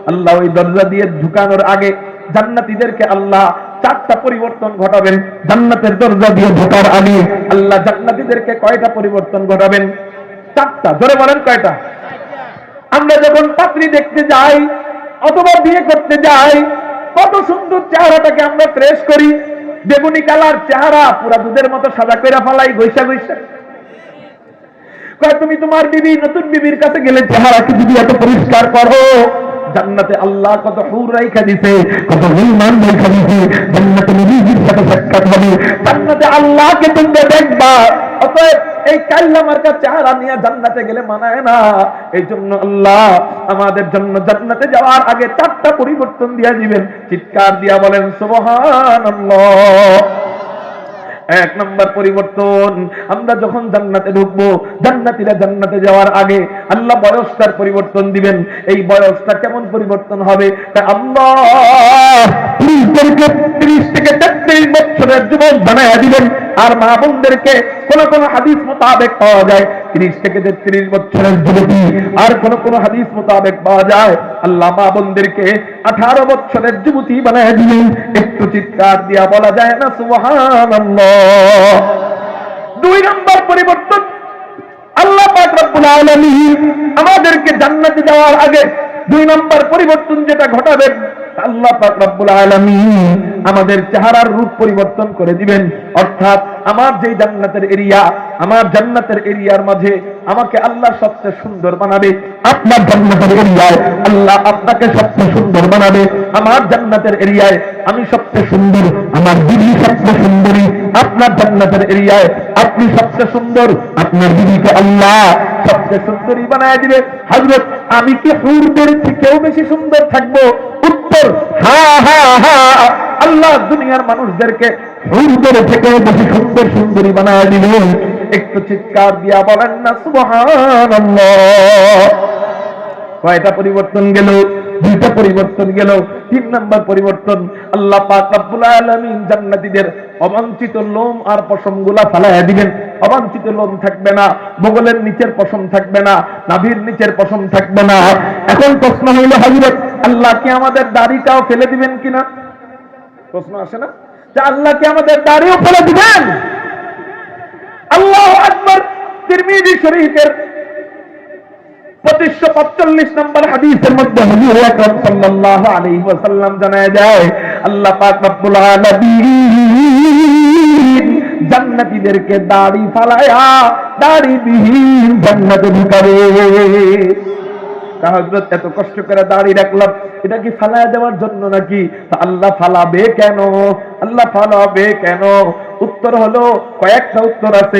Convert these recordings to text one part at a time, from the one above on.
আল্লাহ ওই দরজা দিয়ে ঢুকানোর আগে জান্নাতীদেরকে আল্লাহ চারটা পরিবর্তন ঘটাবেন। জান্নাতের দরজা দিয়ে ঢোকার আগে আল্লাহ জান্নাতীদেরকে কয়টা পরিবর্তন ঘটাবেন? চারটা। জোরে বলেন কয়টা? আমরা যখন পাত্রী দেখতে যাই অথবা বিয়ে করতে যাই, কত সুন্দর চেহারাটাকে আমরা ফ্রেশ করি। বেগুনি কালার চেহারা পুরা দুধের মতো সাদা কইরা ফেলাই গৈসা গৈসা। কয় তুমি তোমার বিবি, নতুন বিবির কাছে গেলে চেহারাকে যদি এত পরিষ্কার করো, জান্নাতে আল্লাহ কত হুর রাইখা দিছে, কত মেহমান রাইখা দিছে। জান্নাতে নবীজির সাথে সাক্ষাৎ হবে, জান্নাতে আল্লাহকে তুমি দেখবা। অতএব এই কাল্লা মার্কা চেহারা নিয়ে জান্নাতে গেলে মানায় না। এই জন্য আল্লাহ আমাদের জন্য জান্নাতে যাওয়ার আগে চারটা পরিবর্তন দিয়ে দিবেন। চিৎকার দিয়া বলেন সুবহানাল্লাহ। এক নম্বর পরিবর্তন, আমরা যখন জান্নাতে ঢুকবো, জান্নাতীরা জান্নাতে যাওয়ার আগে আল্লাহ বয়সটার পরিবর্তন দিবেন। এই বয়সটা কেমন পরিবর্তন হবে? আল্লাহ 30 থেকে 33 বছরের যুবক বানায়া দিবেন। আর মা বোনদেরকে কোন কোন হাদিস মোতাবেক পাওয়া যায় 30 থেকে 33 বছরের যুবতী, আর কোন কোন হাদিস মোতাবেক পাওয়া যায় আল্লাহ মা বোনদেরকে 18 বছরের যুবতী বানায়া দিবেন। একটু চিৎকার দিয়া বলা যায় না সুবহানাল্লাহ। 2 নম্বর পরিবর্তন, আল্লাহ পাক রব্বুল আলামিন আমাদেরকে জান্নাতে যাওয়ার আগে 2 নম্বর পরিবর্তন যেটা ঘটাবেন, আল্লাহ পাক রব্বুল আলামিন আমাদের চেহারার রূপ পরিবর্তন করে দিবেন। অর্থাৎ আমার যেই জান্নাতের এরিয়া, আমার জান্নাতের এরিয়ার মাঝে আমাকে আল্লাহ সবচেয়ে সুন্দর বানাবে। আপনার জান্নাতের এরিয়ায় আল্লাহ আপনাকে সবচেয়ে সুন্দর বানাবে। আমার জান্নাতের এরিয়ায় আমি সবচেয়ে সুন্দর, আমার বিবি সবচেয়ে সুন্দরী। আপনার জান্নাতের এরিয়ায় আপনি সবচেয়ে সুন্দর, আপনার বিবিকে আল্লাহ সবচেয়ে সুন্দরী বানায় দিবে। হযরত আমি কি হুরদের থেকেও বেশি সুন্দর থাকবো? উত্তর হ্যাঁ হ্যাঁ হ্যাঁ। আল্লাহ দুনিয়ার মানুষদেরকে হুরদের থেকেও বেশি সুন্দর সুন্দরী বানায় দিবে। একটু চিৎকার দিয়া বলেন না সুবহানাল্লাহ। কয়টা পরিবর্তন গেল? 2টা পরিবর্তন গেল। 3 নম্বর পরিবর্তন, আল্লাহ পাক রব্বুল আলামিন জান্নাতীদের অবাঞ্ছিত লোম আর পশমগুলা ফালাইয়া দিবেন। অবাঞ্ছিত লোম থাকবে না, বগলের নিচের পশম থাকবে না, নাভির নিচের পশম থাকবে না। এখন প্রশ্ন হইল, হযরত আল্লাহ কি আমাদের দাড়িটাও ফেলে দিবেন কিনা? প্রশ্ন আসে না যে আল্লাহ কি আমাদের দাড়িও ফেলে দিবেন? আল্লাহু আকবার। তিরমিজি শরীফের 2545 নম্বর হাদিসের মধ্যে হুজুর আকরাম সাল্লাল্লাহু আলাইহি ওয়াসাল্লাম জানায় যায়, আল্লাহ পাক রব্বুল আলামিন জান্নাতীদেরকে দাড়ি ফালায়া দাড়ি বিহীন জান্নাতে ঢুকাবে। হযরত এত কষ্ট করে দাড়ি রাখলাম, এটা কি ফালায়া দেওয়ার জন্য নাকি? আল্লাহ ফালাবে কেন? আল্লাহ ফালাবে কেন? উত্তর হলো, কয়েকটা উত্তর আছে।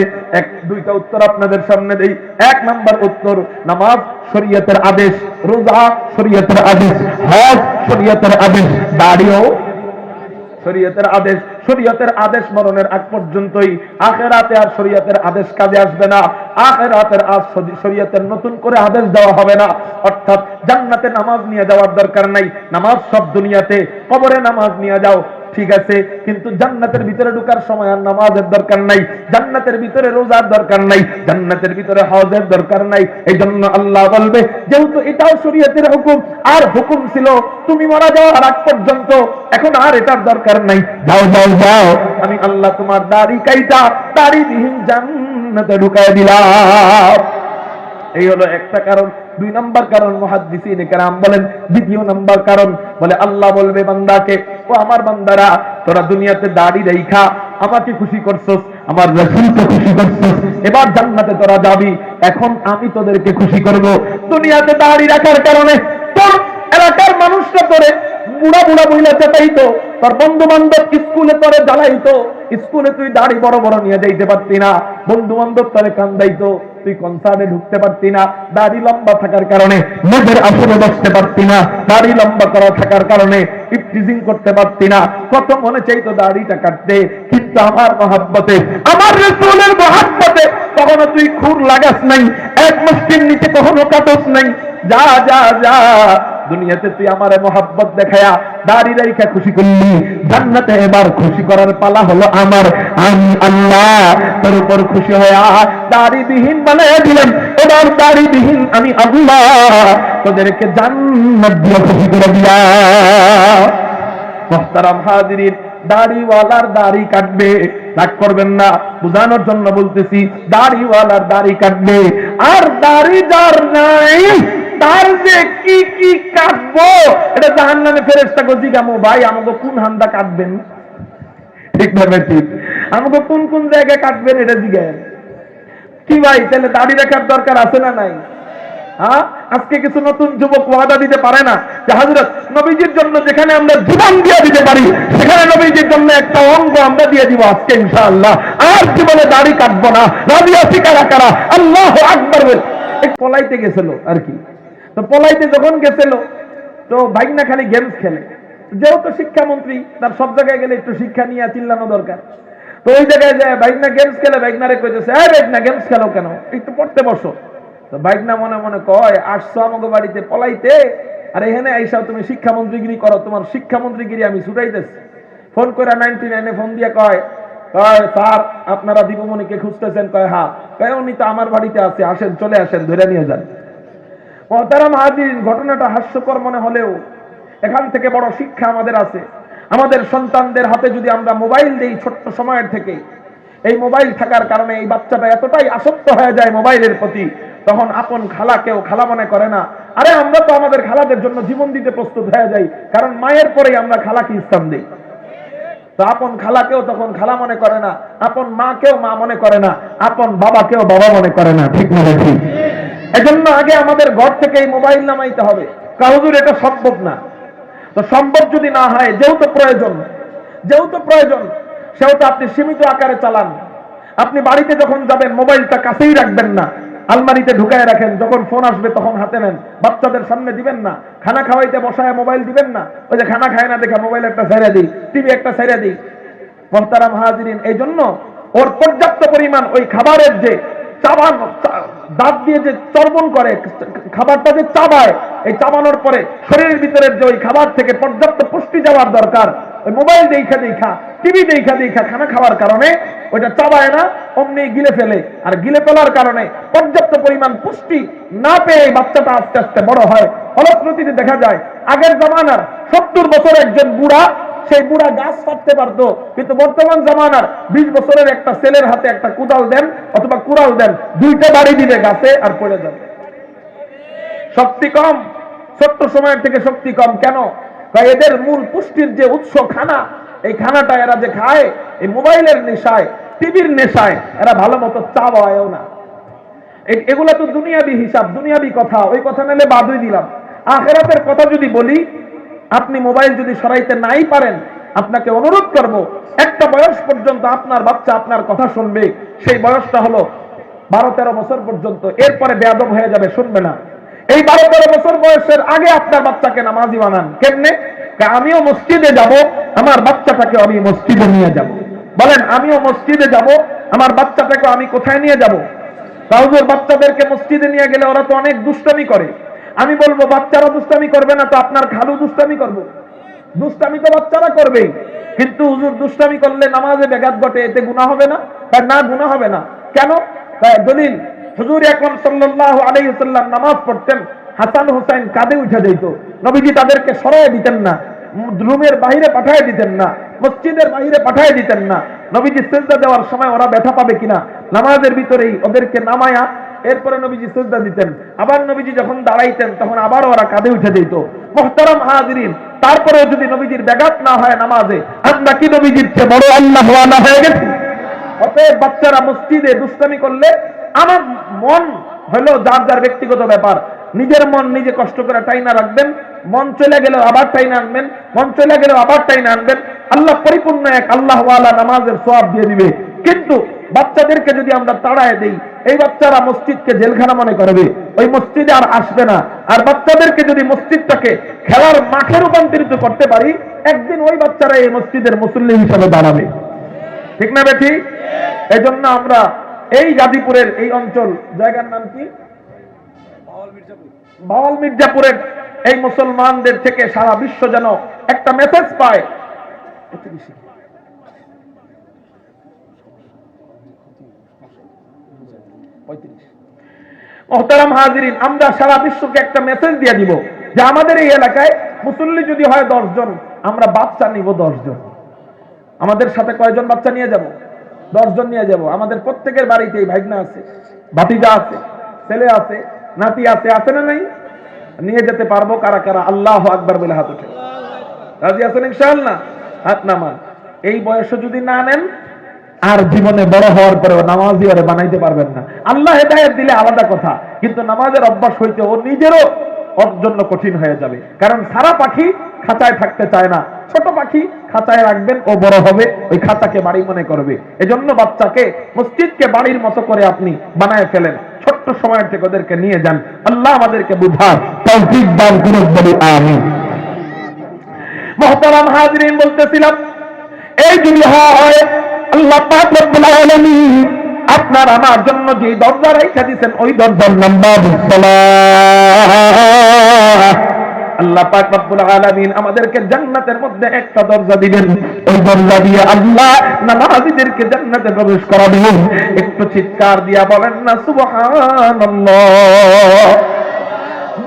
2টা উত্তর আপনাদের সামনে দেই। 1 নম্বর উত্তর, নামাজ শরীয়তের আদেশ, রোজা শরীয়তের আদেশ, হজ শরীয়তের আদেশ, দাড়িও শরীয়তের আদেশ। শরীয়তের আদেশ মরণের আগ পর্যন্তই। আখিরাতে আর শরীয়তের আদেশ কাজে আসবে না। আখিরাতের আজ শরীয়তের নতুন করে আদেশ দেওয়া হবে না। অর্থাৎ জান্নাতে নামাজ নিয়ে যাওয়ার দরকার নাই। নামাজ সব দুনিয়াতে, কবরে নামাজ নিয়ে যাও ঠিক আছে, কিন্তু জান্নাতের ভিতরে ঢোকার সময় আর নামাজের দরকার নাই, জান্নাতের ভিতরে রোজার দরকার নাই, জান্নাতের ভিতরে হজের দরকার নাই। এই জন্য আল্লাহ বলবে, যেহেতু এটাও শরীয়তের হুকুম, আর হুকুম ছিল তুমি মারা যাওয়ার আগ পর্যন্ত, এখন আর এটার দরকার নাই, যাও যাও যাও, আমি আল্লাহ তোমার দাড়ি কাইটা দাড়িবিহীন জান্নাতে ঢুকায় দিলাম। এই হলো একটা কারণ। 2 নম্বর কারণ মুহাদ্দিসিনে কেরাম বলেন, 2য় নম্বর কারণ বলে আল্লাহ বলবে বান্দাকে, ও আমার বান্দারা, তোরা দুনিয়াতে দাড়ি রাইখা আমাকে খুশি করছস, আমার রাসূলকে খুশি করছস, এবার জান্নাতে তোরা যাবি, এখন আমি তোদেরকে খুশি করব। দুনিয়াতে দাড়ি রাখার কারণে তোর এলাকার মানুষরা তোরে বুড়া বুড়া বইলা চাটাইতো, তোর বন্ধু বান্ধব স্কুলে তোরে জ্বালাইতো, স্কুলে তুই দাড়ি বড় বড় নিয়ে যাইতে পারতি না, বন্ধু বান্ধব তোরে কান্দাইতো, তুই কনসার্টে ঢুকতে পারতি না, দাড়ি লম্বা থাকার কারণে মেয়েদের আসরে বসতে পারতি না, দাড়ি লম্বা করা থাকার কারণে ইফটিজিং করতে পারতি না, কত মনে চাইতো দাড়িটা কাটতে, কিন্তু আমার মহব্বতে, আমার রাসূলের মহব্বতে কখনো তুই খুর লাগাস নাই, এক মুষ্টির নিচে কখনো কাটস নাই। যা যা যা, দুনিয়াতে তুই আমারে মোহাব্বত দেখায়া দাড়ি রাইখা খুশি করলি, জান্নাতে এবার খুশি করার পালা হলো আমার। আমি আল্লাহ তোর উপর খুশি হয়ে দাড়িবিহীন বানাইয়া দিলাম, এবার দাড়িবিহীন আমি আল্লাহ তোদেরকে জান্নাত দিয়ে খুশি করে দিলাম। মুহতারাম হাজিরিন, দাড়িওয়ালার দাড়ি কাটবে, রাগ করবেন না, বুঝানোর জন্য বলতেছি, দাড়িওয়ালার দাড়ি কাটবে, আর দাড়ি যার নাই তার যে কি কি কাটবো এটা জাহান্নামে ফেরেশতাকে জিজ্ঞামো, ভাই আমাকে কোন হান্দা কাটবেন, ঠিক ভাবে ঠিক আমাকে কোন কোন জায়গায় কাটবেন এটা জিজ্ঞাসা কি ভাই, তাহলে দাড়ি রাখার দরকার আছে না নাই? হ্যাঁ, আজকে কিছু নতুন যুবক ওয়াদা দিতে পারে না যে হযরত নবীজির জন্য যেখানে আমরা জীবন দিয়ে দিতে পারি সেখানে নবীজির জন্য একটা অঙ্গ আমরা দিয়ে দিব আজকে ইনশাআল্লাহ, আর জীবনে দাড়ি কাটবো না। রাজি আছি কারা কারা? আল্লাহু আকবার বল। পলাইতে গেছিল আর কি, তো পলাইতে যখন গেছিল তো ভাইগনা খালি গেমস খেলে, যেহেতু শিক্ষামন্ত্রী তার সব জায়গায় গেলে একটু শিক্ষা নিয়ে চিল্লানো দরকার, তো ওই জায়গায় যায় ভাইগনা গেমস খেলে, ভাইগনারে কইতেছে এই ভাইগনা গেমস খেলো কেন, একটু পড়তে বসো। তো ভাইগনা মনে মনে কয় আসছো আমাকে বাড়িতে পলাইতে, আর এখানে আইসা তুমি শিক্ষামন্ত্রীগিরি করো, তোমার শিক্ষামন্ত্রীগিরি আমি ছুটাইতেছি। ফোন করে 99 ফোন দিয়ে কয় স্যার আপনারা দীপমণিকে খুঁজতেছেন? কয় হ্যাঁ। কয় উনি তো আমার বাড়িতে আছে, আসেন চলে আসেন, ধরে নিয়ে যান। মুহতারাম হাজিরিন, ঘটনাটা হাস্যকর মনে হলেও এখান থেকে বড় শিক্ষা আমাদের আছে। আমাদের সন্তানদের হাতে যদি আমরা মোবাইল দেই ছোট্ট সময়ের থেকে, এই মোবাইল থাকার কারণে এই বাচ্চাটা এতটাই আসক্ত হয়ে যায় মোবাইলের প্রতি, তখন আপন খালাকেও খালা মনে করে না। আরে আমরা তো আমাদের খালাদের জন্য জীবন দিতে প্রস্তুত হয়ে যাই, কারণ মায়ের পরেই আমরা খালাকে স্থান দিই। তো আপন খালাকেও তখন খালা মনে করে না, আপন মাকেও মা মনে করে না, আপন বাবাকেও বাবা মনে করে না, ঠিক না ঠিক? এজন্য আগে আমাদের ঘর থেকে এই মোবাইল নামাইতে হবে। কাহুজুর এটা সম্ভব না, তো সম্ভব যদি না হয়, যেহেতু প্রয়োজন সেহেতু আপনি সীমিত আকারে চালান। আপনি বাড়িতে যখন যাবেন মোবাইলটা কাছেই রাখবেন না, আলমারিতে ঢুকায় রাখেন, যখন ফোন আসবে তখন হাতে নেন। বাচ্চাদের সামনে দিবেন না, খানা খাওয়াইতে বসায় মোবাইল দিবেন না, ওই যে খানা খায় না দেখে মোবাইল একটা ছেড়ে দিই, টিভি একটা ছেড়ে দিই। মুহতারাম হাজিরিন, এই জন্য ওর পর্যাপ্ত পরিমাণ ওই খাবারের যে চাবান, দাঁত দিয়ে যে চর্বণ করে খাবারটা যে চাবায়, এই চাবানোর পরে শরীরের ভিতরের যে ওই খাবার থেকে পর্যাপ্ত পুষ্টি যাওয়ার দরকার, ওই মোবাইল দেখা টিভি দেখা খানা খাওয়ার কারণে ওইটা চাবায় না, অমনি গিলে ফেলে, আর গিলে ফেলার কারণে পর্যাপ্ত পরিমাণ পুষ্টি না পেয়ে বাচ্চাটা আস্তে আস্তে বড় হয়। ফলশ্রুতিতে দেখা যায় আগের জামানার 70 বছর একজন বুড়া, সেই বুড়া গাছ কাটতে পারতো, কিন্তু বর্তমান জামানার 20 বছরের একটা ছেলের হাতে একটা কোদাল দেন অথবা কুড়াল দেন, দুইটা বাড়ি দিবে গাছে আর পড়ে যাবে। শক্তি কম, ছোট্ট সময়ের থেকে শক্তি কম। কেন? এদের মূল পুষ্টির যে উৎস খানা, এই খানাটা এরা যে খায় এই মোবাইলের নেশায়, টিভির নেশায়, এরা ভালো মতো চাওয়ায়ও না। এগুলা তো দুনিয়াবি হিসাব, দুনিয়াবি কথা, ওই কথা নিলে বাদই দিলাম। আখিরাতের কথা যদি বলি, আপনি মোবাইল যদি সরাইতে নাই পারেন, আপনাকে অনুরোধ করব একটা বয়স পর্যন্ত আপনার বাচ্চা আপনার কথা শুনবে, সেই বয়সটা হলো 12-13 বছর পর্যন্ত। এরপরে বেয়াদব হয়ে যাবে, শুনবে না। এই 12-13 বছর বয়সের আগে আপনার বাচ্চাকে নামাজি বানান। কেমনে? আমিও মসজিদে যাব, আমার বাচ্চাটাকে আমি মসজিদে নিয়ে যাব। বলেন, আমিও মসজিদে যাব, আমার বাচ্চাটাকে আমি কোথায় নিয়ে যাব? হুজুর, বাচ্চাদেরকে মসজিদে নিয়ে গেলে ওরা তো অনেক দুষ্টামি করে। আমি বলবো বাচ্চারা দুষ্টামি করবে না তো আপনার খালু দুষ্টামি করবে? দুষ্টামি তো বাচ্চারা করবেই, কিন্তু হুজুর দুষ্টামি করলে নামাজে ব্যাঘাত ঘটে, এতে গুনাহ হবে না? না, গুনাহ হবে না। কেন? দলিল, হুজুর আকরাম সাল্লাল্লাহু আলাইহি ওয়াসাল্লাম নামাজ পড়তেন, হাসান হুসাইন কাঁধে উঠে যেত, নবীজি তাদেরকে সরায় দিতেন না, রুমের বাইরে পাঠিয়ে দিতেন না, মসজিদের বাইরে পাঠিয়ে দিতেন না। নবীজি সিজদা দেওয়ার সময় ওরা ব্যথা পাবে কিনা নামাজের ভিতরেই ওদেরকে নামায়া এরপরে নবীজি সিজদা দিতেন। আবার নবীজি যখন দাঁড়াইতেন তখন আবার ওরা কাঁধে উঠে যেত। মুহতারাম হাজিরিন, তারপরে যদি নবীজির ব্যাঘাত না হয় নামাজে, আমরা কি নবীজির চেয়ে বড় আল্লাহওয়ালা হয়ে গেছি? অতএব বাচ্চারা মসজিদে দুষ্টামি করলে, আমার মন হলো যার যার ব্যক্তিগত ব্যাপার, নিজের মন নিজে কষ্ট করে টাইনা রাখবেন, মন চলে গেলেও আবার টাইনা আনবেন, মন চলে গেলেও আবার টাইনা আনবেন। আল্লাহ পরিপূর্ণ এক আল্লাহওয়ালা নামাজের সওয়াব দিয়ে দিবে। কিন্তু বাচ্চাদেরকে যদি আমরা তাড়ায় দেই, এই বাচ্চারা মসজিদকে জেলখানা মনে করবে, ওই মসজিদে আর আসবে না। আর বাচ্চাদেরকে যদি মসজিদটাকে খেলার মাঠে রূপান্তরিত করতে পারি, একদিন ওই বাচ্চারা এই মসজিদের মুসল্লি হিসাবে দাঁড়াবে, ঠিক না বেঠি? এই জন্য আমরা এই গাজীপুরের এই অঞ্চল, জায়গার নাম কি, বাওয়াল মির্জাপুরের এই মুসলমানদের থেকে সারা বিশ্ব যেন একটা মেসেজ পায়। মুহতারাম হাজিরিন, আমরা সারা বিশ্বকে একটা মেসেজ দিয়ে দিব যে আমাদের এই এলাকায় মুসল্লি যদি হয় 10 জন, আমরা বাচ্চা নিব 10 জন। আমাদের সাথে কয়জন বাচ্চা নিয়ে যাব? 10 জন নিয়ে যাব। আমাদের প্রত্যেকের বাড়িতেই ভাইগনা আছে, ভাতিজা আছে, ছেলে আছে, নাতি আছে, আছে না নাই? নিয়ে যেতে পারবো কারা কারা? আল্লাহু আকবার বলে হাত উঠে রাজি আছেন ইনশাআল্লাহ? হাত নামান। এই বয়সে যদি না নেন, আর জীবনে বড় হওয়ার পরেও নামাজি ওরে বানাইতে পারবেন না। আল্লাহ হেদায়েত দিলে আলাদা কথা, কিন্তু নামাজের অভ্যাস হইতে ও নিজেরও ওর জন্য কঠিন হয়ে যাবে। কারণ সারা পাখি খাঁচায় থাকতে চায় না, ছোট পাখি খাঁচায় রাখবেন, ও বড় হবে ওই খাঁচাকে বাড়ি মনে করবে। এজন্য বাচ্চাকে মসজিদকে বাড়ির মতো করে আপনি বানায় ফেলেন, ছোট্ট সময় থেকে ওদেরকে নিয়ে যান। আল্লাহ আমাদেরকে বুঝার তৌফিক দান করুন, বলি আমিন। মুহতারাম হাজিরিন, বলতেছিলাম এই যদি হয় আল্লাহ পাক রব্বুল আলামিন আপনার আমার জন্য যে দরজা রেখে দিয়েছেন ওই দরজার নাম বাবুস সালাহ। আল্লাহ পাক রব্বুল আলামিন আমাদেরকে জান্নাতের মধ্যে একটা দরজা দিবেন, ওই দরজা দিয়ে আল্লাহ নামাজীদেরকে জান্নাতে প্রবেশ করাবেন। একটু চিৎকার দিয়া বলেন না সুবহানাল্লাহ।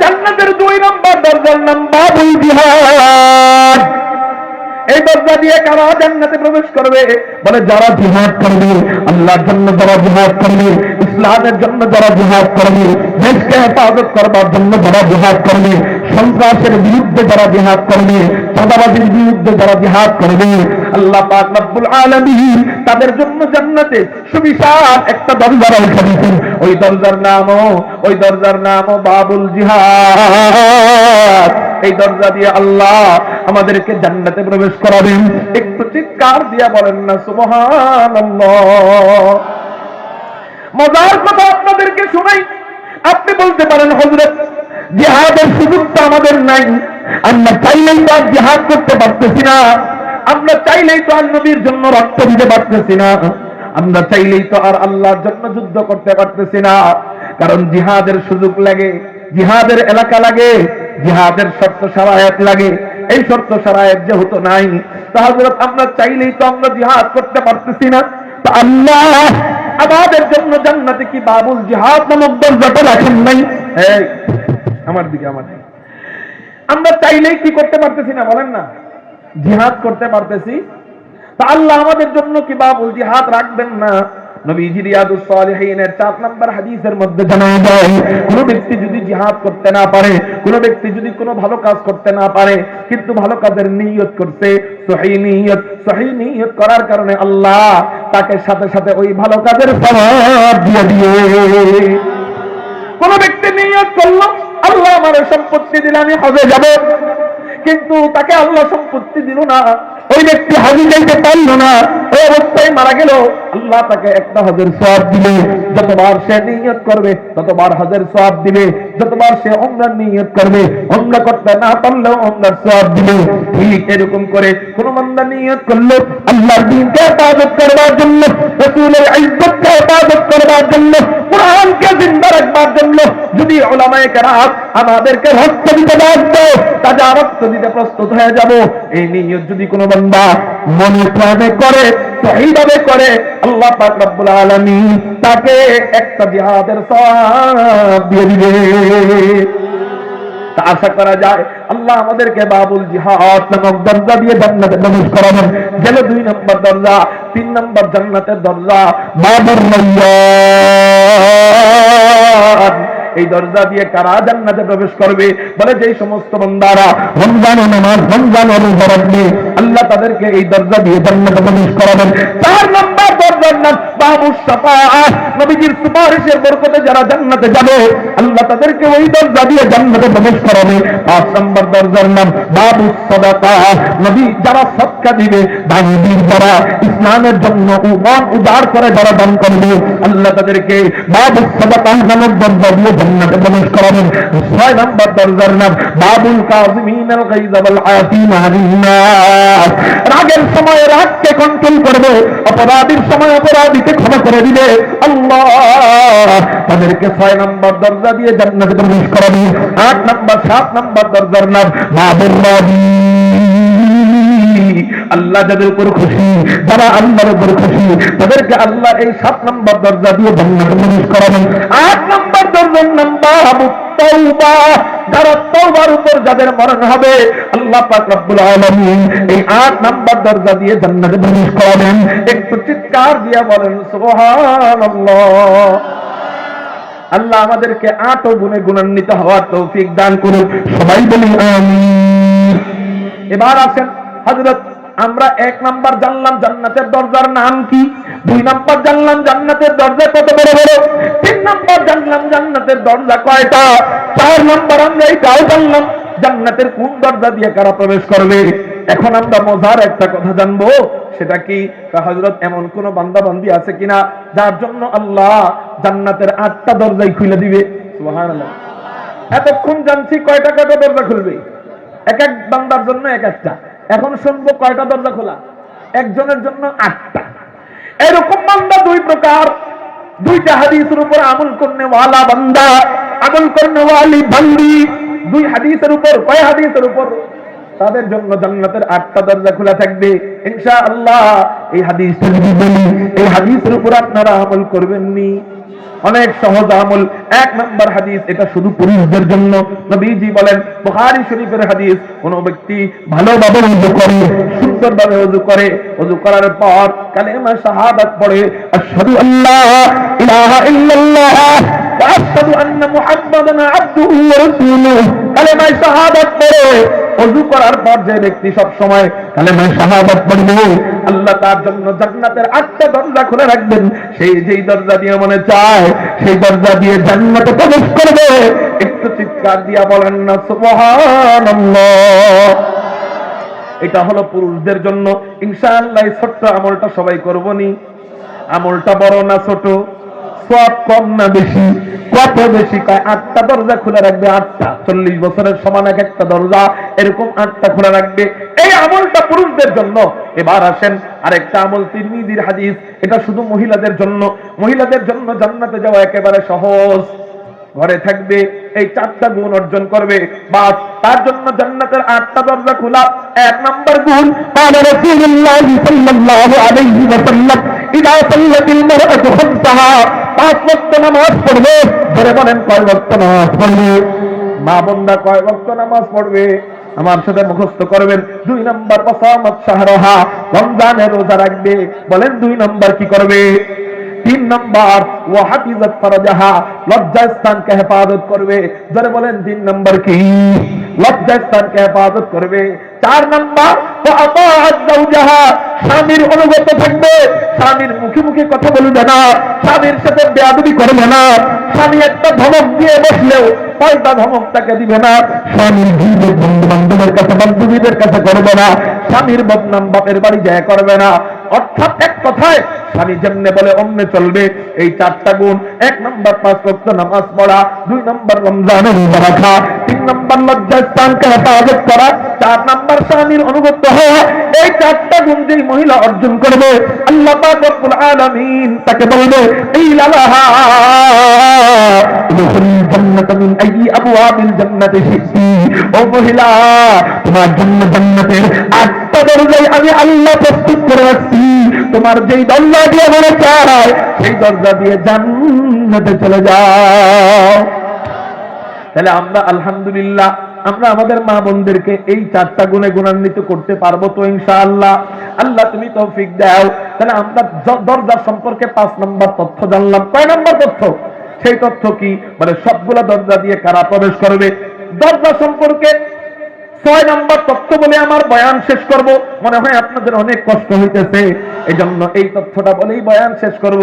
জান্নাতের 2 নম্বর দরজার নাম বাবুল জিহাদ। এই দরজা দিয়ে কারা জান্নাতে প্রবেশ করবে? বলে যারা জিহাদ করবে, আল্লাহর জন্য যারা জিহাদ করবে, ইসলামের জন্য যারা জিহাদ করবে, দেশকে হেফাজত করবার জন্য যারা জিহাদ করবে, সন্ত্রাসের বিরুদ্ধে যারা জিহাদ করবে, চাঁদাবাজির বিরুদ্ধে যারা জিহাদ করবে, আল্লাহ পাক রব্বুল আলামিন তাদের জন্য জান্নাতে সুবিশাল একটা দরজা রেখে দিয়েছেন। ওই দরজার নামও বাবুল জিহাদ। এই দরজা দিয়ে আল্লাহ আমাদেরকে জান্নাতে প্রবেশ করাবেন। একটু চিৎকার দিয়ে বলেন না সুবহানাল্লাহ। মজার কথা আপনাদেরকে শোনাই। আপনি বলতে পারেন হযরত জিহাদের সুযোগটা আমাদের নাই, আমরা চাইলেই তো আর জিহাদ করতে পারতেছি না, আমরা চাইলেই তো আর নবীর জন্য রক্ত দিতে পারতেছি না, আমরা চাইলেই তো আর আল্লাহর জন্য যুদ্ধ করতে পারতেছি না। কারণ জিহাদের সুযোগ লাগে, জিহাদের এলাকা লাগে, জিহাদের শর্ত শারায়াত লাগে। এই শর্ত শারায়াত যেহেতু নাই, তো হযরত আমরা চাইলেই তো আমরা জিহাদ করতে পারতেছি না। তো আল্লাহ আমাদের জন্য জান্নাতে কি বাবুল জিহাদ নামক দরজাটা রাখেন নাই? এই আমার দিকে, আমরা চাইলেই কি করতে পারতেছি না? বলেন না, জিহাদ করতে পারতেছি। তা আল্লাহ আমাদের জন্য কি বাবুল জিহাদ রাখবেন না? নবীজি রিয়াদুস সালিহিনের 4 নম্বর হাদিসের মধ্যে জানানো যায়, কোন ব্যক্তি যদি জিহাদ করতে না পারে, কোন ব্যক্তি যদি কোনো ভালো কাজ করতে না পারে, কিন্তু ভালো কাজের নিয়ত করতে, সহিহ নিয়ত করার কারণে আল্লাহ তাকে সাথে সাথে ওই ভালো কাজের সওয়াব দিয়ে দিবে। কোন ব্যক্তি নিয়ত করলো আল্লাহ আমার সম্পত্তি দিলে আমি হজে যাব, কিন্তু তাকে আল্লাহ সম্পত্তি দিল না, ওই ব্যক্তি হজে যাইতে পারল না, ওই অবস্থায় মারা গেল। আল্লাহ তাকে একটা হজের সওয়াব দিবে। যতবার সে নিয়ত করবে ততবার হজের সওয়াব দিবে, যতবার সে উমরার নিয়ত করবে, উমরা করতে না পারলেও উমরার সওয়াব দিবে। ঠিক এরকম করে কোন বান্দা নিয়ত করলো আল্লাহর দ্বীনকে হেফাজত করবার জন্য, রাসূলের ইজ্জতকে হেফাজত করবার জন্য, কোরআনকে জিন্দা রাখবার জন্য, যদি উলামায়ে কেরাম আমাদেরকে রক্ত দিতে বাধ্য, তাজা রক্ত দিতে প্রস্তুত হয়ে যাব। এই নিয়ত যদি কোনো বান্দা মনে প্রাণে করে, সহিভাবে করে, আল্লাহ পাক রব্বুল আলামিন তাকে একটা জিহাদের সওয়াব দিয়ে দিবে। তা আশা করা যায় আল্লাহ আমাদেরকে বাবুল জিহাদ নামক দরজা দিয়ে জান্নাতে প্রবেশ করাবেন। গেল 2 নম্বর দরজা। 3 নম্বর জান্নাতের দরজা বাবুর রায়্যান। এই দরজা দিয়ে কারা জান্নাতে প্রবেশ করবে? বলে যেই সমস্ত বান্দারা রমজান ও নামাজ, রমজান ও রোজা রাখবে, আল্লাহ তাদেরকে এই দরজা দিয়ে জান্নাতে প্রবেশ করাবেন। 4 নম্বর দরজার নাম বাবুস শাফাআত। নবীজির সুপারিশের বরকতে যারা জান্নাতে যাবে, আল্লাহ তাদেরকে ওই দরজা দিয়ে জান্নাতে প্রবেশ করাবে। 5 নম্বর দরজার নাম বাবুস সাদাকা। নবী যারা সদকা দিবে, দান দ্বারা, ইসলামের জন্য মন উদার করে যারা দান করবে আল্লাহ তাদেরকে বাবুস সাদাকাহ নামক দরজা দিয়ে জান্নাতে প্রবেশ করাবেন। 6 নম্বর দরজার নাম বাবুল কাযিমিনাল গায়য ওয়াল আফিনা আনিন নাস। রাগের সময় রাগকে কন্ট্রোল করবে, অপরাধীর সময় অপরাধীকে ক্ষমা করে দিবে আল্লাহ তাদেরকে 6 নম্বর দরজা দিয়ে জান্নাতে প্রবেশ করাবে। 8 নম্বর 7 নম্বর দরজার নাম বাবুর রাদি। আল্লাহ যাদের উপর খুশি, যারা আল্লাহর উপর খুশি, তাদেরকে আল্লাহ এই 7 নম্বর দরজা দিয়ে জান্নাতে প্রবেশ করাবেন। 8 নম্বর দরজার নাম বাবুত তাওবা। যারা তওবার উপর যাদের মরণ হবে আল্লাহ পাক রব্বুল আলামিন এই 8 নম্বর দরজা দিয়ে জান্নাতে প্রবেশ করাবেন। একটু চিৎকার দিয়ে বলেন সুবহানাল্লাহ। আল্লাহ আমাদেরকে 8 গুণে গুণান্বিত হওয়ার তৌফিক দান করুন, সবাই বলি আমিন। এবার আসেন হযরত আমরা 1 নাম্বার জানলাম জান্নাতের দরজার নাম কি, 2 নাম্বার জানলাম জান্নাতের দরজা কত বড় বড়, 3 নাম্বার জানলাম জান্নাতের দরজা কয়টা, 4 নাম্বার আমরা এটাও জানলাম জান্নাতের কোন দরজা দিয়ে কারা প্রবেশ করবে। এখন আমরা মজার একটা কথা জানবো, সেটা কি হযরত এমন কোন বান্দা বান্দি আছে কিনা যার জন্য আল্লাহ জান্নাতের 8টা দরজাই খুলে দিবে। সুবহানাল্লাহ। এতক্ষণ জানছি কয়টা কয়টা দরজা খুলবে, এক এক বান্দার জন্য এক একটা। এখন শুনবো কয়টা দরজা খোলা, একজনের জন্য 8টা। এরকম বান্দা 2 প্রকার, 2টা হাদিসের উপর আমল করনে ওয়ালা বান্দা, আমল করনে ওয়ালি বান্দি। 2 হাদিসের উপর, কয় হাদিসের উপর? তাদের জন্য জান্নাতের 8টা দরজা খোলা থাকবে ইনশাআল্লাহ। এই হাদিসটা যদি বলি, এই হাদিসের উপর আপনারা আমল করবেন নি? অনেক সহজ আমল। 1 নম্বর হাদিস, এটা শুধু পুরুষদের জন্য। নবীজি বলেন, বুখারী শরীফের হাদিস, কোন ব্যক্তি ভালোভাবে ওযু করে, সুন্দরভাবে ওযু করে, ওযু করার পর কালেমা শাহাদাত পড়ে, আশহাদু আল্লা ইলাহা ইল্লাল্লাহ ওয়া আশহাদু আন্না মুহাম্মাদান আবদুহু ওয়া রাসূলুহু, কালেমা শাহাদাত পড়ে ওযু করার পর যে ব্যক্তি সব সময় কালেমা শাহাদাত পড়বে আল্লাহ তার জন্য জান্নাতের 8টা দরজা খুলে রাখবেন। সেই যেই দরজা দিয়ে মনে চায় সেই দরজা দিয়ে জান্নাতে প্রবেশ করবে। একটু চিৎকার দিয়া বলেন না সুবহানাল্লাহ। এটা হলো পুরুষদের জন্য। ইনশাআল্লাহ এই ছোট্ট আমলটা সবাই করব নি? আমলটা বড় না ছোট? সওয়াব কম না বেশি? কত বেশি? কয় 8টা দরজা খুলে রাখবে। 8টা 40 বছরের সমান এক একটা দরজা, এরকম 8টা খুলে রাখবে। এই আমলটা পুরুষদের জন্য। এবার আসেন আরেকটা আমল, তিরমিজির হাদিস, এটা শুধু মহিলাদের জন্য। মহিলাদের জন্য জান্নাতে যাওয়া একেবারে সহজ। ঘরে থাকবে, এই 4টা গুণ অর্জন করবে, বাস তার জন্য জান্নাতের 8টা দরজা খোলা। 1 নাম্বার গুণ, قال رسول الله صلى الله عليه وسلم اذا صلت المرأة خمسها, 5 ওয়াক্ত নামাজ পড়বে। ধরে বলেন কয় ওয়াক্ত নামাজ পড়বে? মা বোনরা কয় ওয়াক্ত নামাজ পড়বে? আমার সাথে মুখস্থ করবেন। 2 নাম্বার, ওয়াসামাত শাহরাহা, রমজানের রোজা রাখবে। বলেন 2 নাম্বার কি করবে? 3 নাম্বার, ওয়া হাফিজাত ফারজাহা, লজ্জাস্থানকে হেফাজত করবে। ধরে বলেন 3 নাম্বার কি? লজ্জাস্থানকে হেফাজত করবে। 4 নাম্বার, ওয়া আতাআত যাওজাহা, স্বামীর অনুগত থাকবে। স্বামীর মুখে মুখে কথা বলবে না, স্বামীর সাথে বেয়াদবি করবে না। স্বামী একটা ধমক দিয়ে বসলেও 5টা ধমক তাকে দিবে না। স্বামীর গীবত বন্ধু বান্ধবের কাছে, বান্ধবীদের কাছে করবে না। স্বামীর বদনাম বাপের বাড়ি যায় করবে না। অর্থাৎ এক কথায় স্বামী যেমনে বলে অমনে চলবে। এই 4টা গুণ। 1 নাম্বার 5 ওয়াক্ত নামাজ পড়া, 2 নাম্বার রমজানের রোজা রাখা, 3 নাম্বার লজ্জাস্থানকে হেফাজত করা, 4 নাম্বার স্বামীর অনুগত হওয়া। এই 4টা গুণ যেই মহিলা অর্জন করবে আল্লাহ পাক রব্বুল আলামিন তাকে বলবে ইলাহা ইদখুল জান্নাতা মিন আইয়ি আবওয়াবিল জান্নাতি শি'তি। ও মহিলা, তোমার জন্য জান্নাতের 8টা দরজাই আমি আল্লাহ প্রস্তুত করে রাখছি। তোমার যেই দরজা দিয়ে মনে চায় সেই দরজা দিয়ে জান্নাতে চলে যাও। তাহলে আমরা আলহামদুলিল্লাহ আমরা আমাদের মা বোনদেরকে এই 4টা গুণে গুণান্বিত করতে পারবো তো ইনশাআল্লাহ? আল্লাহ তুমি তৌফিক দাও। তাহলে আমরা দরজা সম্পর্কে 5 নম্বর তথ্য জানলাম। কয় নম্বর তথ্য? সেই তথ্য কি? মানে সবগুলা দরজা দিয়ে কারা প্রবেশ করবে। দরজা সম্পর্কে 6 নম্বর তথ্য বলে আমার বয়ান শেষ করব। মনে হয় আপনাদের অনেক কষ্ট হইতেছে, এজন্য এই তথ্যটা বলেই বয়ান শেষ করব।